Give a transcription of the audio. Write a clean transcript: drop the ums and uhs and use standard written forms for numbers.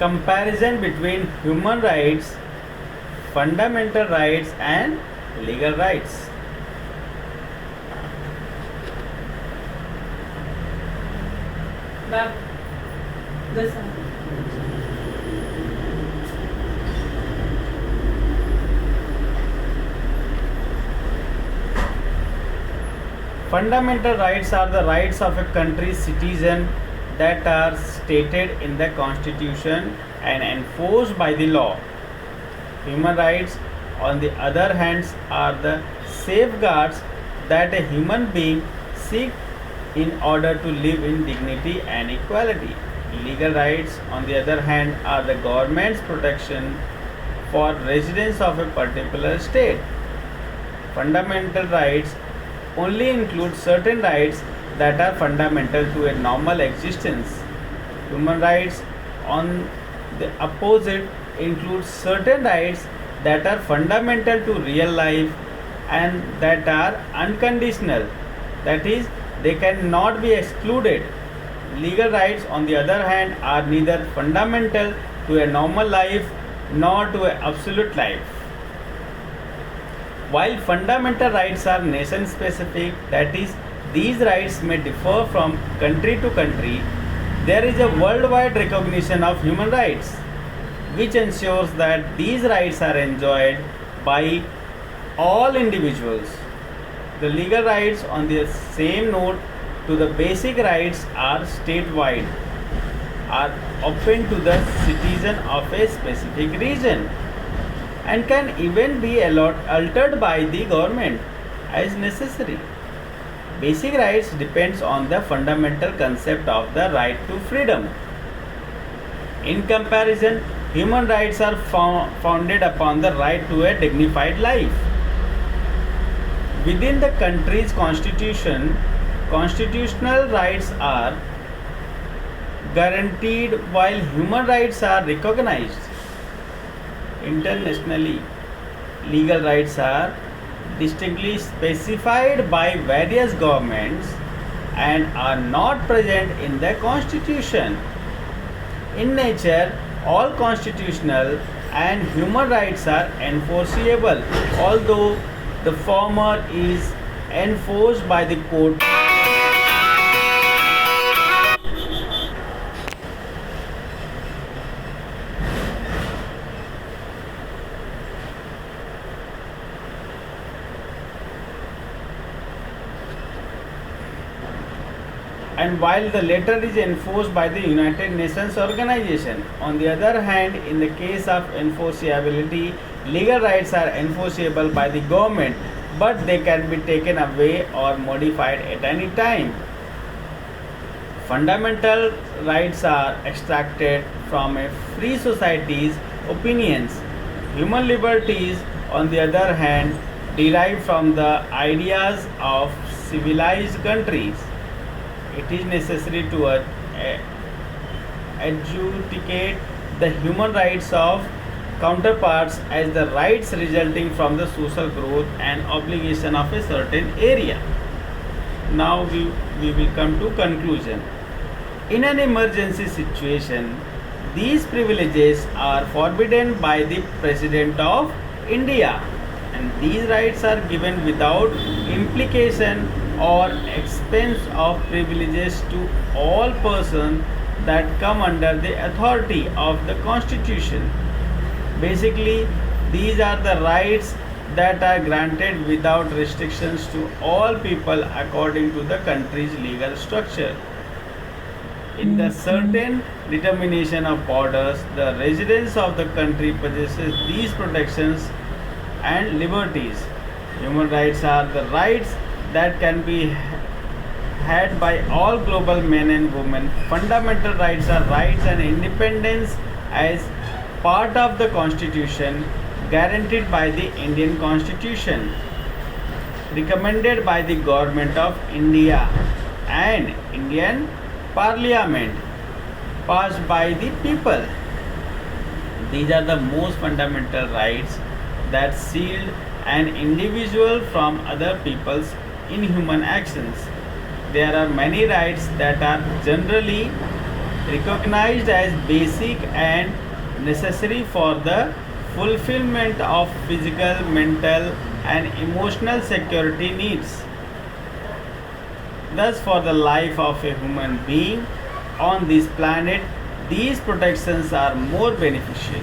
Comparison between human rights, fundamental rights and legal rights. Ma'am, this one. Fundamental rights are the rights of a country's citizen that are stated in the constitution and enforced by the law. Human rights, on the other hand, are the safeguards that a human being seeks in order to live in dignity and equality. Legal rights, on the other hand, are the government's protection for residents of a particular state. Fundamental rights only include certain rights that are fundamental to a normal existence. Human rights, on the opposite, include certain rights that are fundamental to real life and that are unconditional. That is, they cannot be excluded. Legal rights, on the other hand, are neither fundamental to a normal life nor to an absolute life. While fundamental rights are nation specific, that is, these rights may differ from country to country, there is a worldwide recognition of human rights, which ensures that these rights are enjoyed by all individuals. The legal rights, on the same note to the basic rights, are statewide, are open to the citizen of a specific region, and can even be altered by the government as necessary. Basic rights depends on the fundamental concept of the right to freedom. In comparison, human rights are founded upon the right to a dignified life. Within the country's constitution, constitutional rights are guaranteed while human rights are recognized. Internationally, legal rights are distinctly specified by various governments and are not present in the constitution. In nature, all constitutional and human rights are enforceable, although the former is enforced by the court. And while the latter is enforced by the United Nations organization. On the other hand, in the case of enforceability, legal rights are enforceable by the government, but they can be taken away or modified at any time. Fundamental rights are extracted from a free society's opinions. Human liberties, on the other hand, derive from the ideas of civilized countries. It is necessary to adjudicate the human rights of counterparts as the rights resulting from the social growth and obligation of a certain area. Now we will come to conclusion. In an emergency situation, these privileges are forbidden by the President of India, and these rights are given without implication or expense of privileges to all persons that come under the authority of the Constitution. Basically, these are the rights that are granted without restrictions to all people according to the country's legal structure. In the certain determination of borders, the residents of the country possesses these protections and liberties. Human rights are the rights that can be had by all global men and women. Fundamental rights are rights and independence as part of the Constitution guaranteed by the Indian Constitution, recommended by the Government of India and Indian Parliament, passed by the people. These are the most fundamental rights that shield an individual from other people's inhuman actions. There are many rights that are generally recognized as basic and necessary for the fulfillment of physical, mental, and emotional security needs. Thus, for the life of a human being on this planet, these protections are more beneficial.